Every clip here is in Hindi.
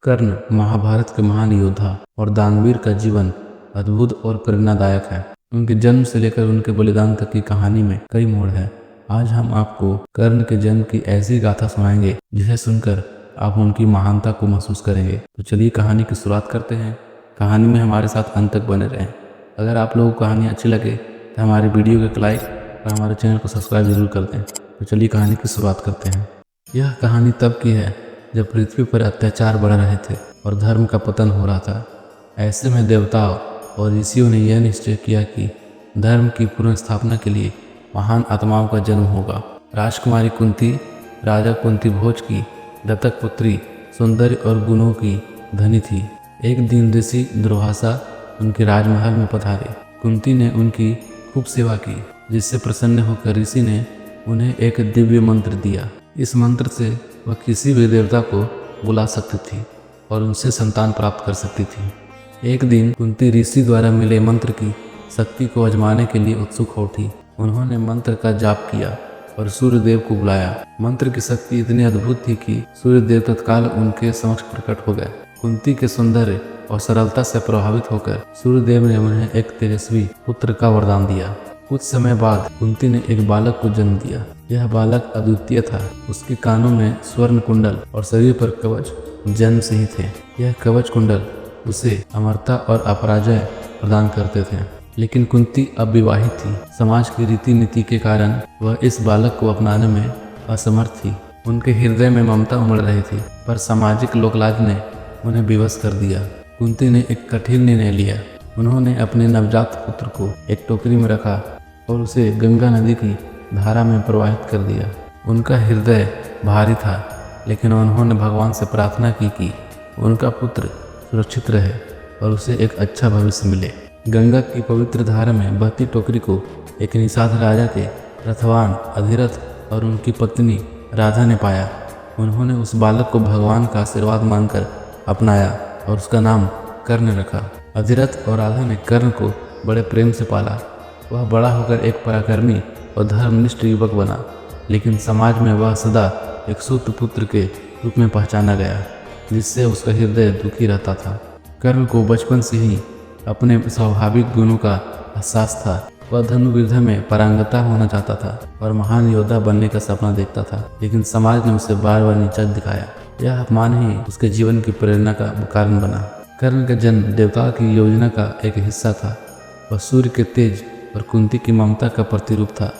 कर्ण महाभारत के महान योद्धा और दानवीर का जीवन अद्भुत और प्रेरणादायक है। उनके जन्म से लेकर उनके बलिदान तक की कहानी में कई मोड़ है। आज हम आपको कर्ण के जन्म की ऐसी गाथा सुनाएंगे जिसे सुनकर आप उनकी महानता को महसूस करेंगे। तो चलिए कहानी की शुरुआत करते हैं। कहानी में हमारे साथ अंत तक बने रहें। अगर आप लोगों को कहानी अच्छी लगे तो हमारे वीडियो को लाइक और हमारे चैनल को सब्सक्राइब जरूर कर दें। तो चलिए कहानी की शुरुआत करते हैं। यह कहानी तब की है जब पृथ्वी पर अत्याचार बढ़ रहे थे और धर्म का पतन हो रहा था। ऐसे में देवताओं और ऋषियों ने यह निश्चय किया कि धर्म की पुनर्स्थापना के लिए महान आत्माओं का जन्म होगा। राजकुमारी कुंती राजा कुंती भोज की दत्तक पुत्री सौंदर्य और गुणों की धनी थी। एक दिन ऋषि दुर्वासा उनके राजमहल में पधारे। कुंती ने उनकी खूब सेवा की, जिससे प्रसन्न होकर ऋषि ने उन्हें एक दिव्य मंत्र दिया। इस मंत्र से वह किसी भी देवता को बुला सकती थी और उनसे संतान प्राप्त कर सकती थी। एक दिन कुंती ऋषि द्वारा मिले मंत्र की शक्ति को आजमाने के लिए उत्सुक हो उठी। उन्होंने मंत्र का जाप किया और सूर्यदेव को बुलाया। मंत्र की शक्ति इतनी अद्भुत थी कि सूर्यदेव तत्काल उनके समक्ष प्रकट हो गए। कुंती के सौंदर्य और सरलता से प्रभावित होकर सूर्यदेव ने उन्हें एक तेजस्वी पुत्र का वरदान दिया। कुछ समय बाद कुंती ने एक बालक को जन्म दिया। यह बालक अद्वितीय था। उसके कानों में स्वर्ण कुंडल और शरीर पर कवच जन्म से ही थे। यह कवच कुंडल उसे अमरता और अपराजय प्रदान करते थे। लेकिन कुंती अब विवाहित थी। समाज की रीति नीति के कारण वह इस बालक को अपनाने में असमर्थ थी। उनके हृदय में ममता उमड़ रही थी, पर सामाजिक लोकलाज ने उन्हें विवश कर दिया। कुंती ने एक कठिन निर्णय लिया। उन्होंने अपने नवजात पुत्र को एक टोकरी में रखा और उसे गंगा नदी की धारा में प्रवाहित कर दिया। उनका हृदय भारी था, लेकिन उन्होंने भगवान से प्रार्थना की कि उनका पुत्र सुरक्षित रहे और उसे एक अच्छा भविष्य मिले। गंगा की पवित्र धारा में बहती टोकरी को एक निषाद राजा के रथवान अधिरथ और उनकी पत्नी राधा ने पाया। उन्होंने उस बालक को भगवान का आशीर्वाद मानकर अपनाया और उसका नाम कर्ण रखा। अधिरथ और राधा ने कर्ण को बड़े प्रेम से पाला। वह बड़ा होकर एक पराक्रमी और धर्मनिष्ठ युवक बना, लेकिन समाज में वह सदा एक सूत पुत्र के रूप में पहचाना गया, जिससे उसका हृदय दुखी रहता था। कर्ण को बचपन से ही अपने स्वाभाविक गुणों का एहसास था। वह धनुर्विद्या में पारंगता होना चाहता था और महान योद्धा बनने का सपना देखता था, लेकिन समाज ने उसे बार बार नीचा दिखाया। यह अपमान ही उसके जीवन की प्रेरणा का कारण बना। कर्ण का जन्म देवता की योजना का एक हिस्सा था। वह सूर्य के तेज और कुंती की ममता का प्रतिरूप था।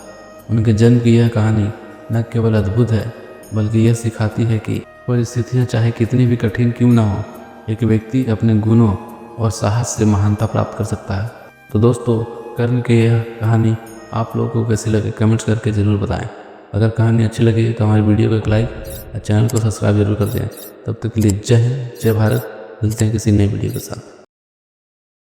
उनके जन्म की यह कहानी न केवल अद्भुत है, बल्कि यह सिखाती है कि परिस्थितियाँ चाहे कितनी भी कठिन क्यों न हो, एक व्यक्ति अपने गुणों और साहस से महानता प्राप्त कर सकता है। तो दोस्तों, कर्ण की यह कहानी आप लोगों को कैसी लगे कमेंट्स करके ज़रूर बताएं। अगर कहानी अच्छी लगी तो हमारी वीडियो को एक लाइक और चैनल को सब्सक्राइब जरूर कर दें। तब तक के लिए जय हिंद, जय भारत। मिलते हैं किसी नई वीडियो के साथ।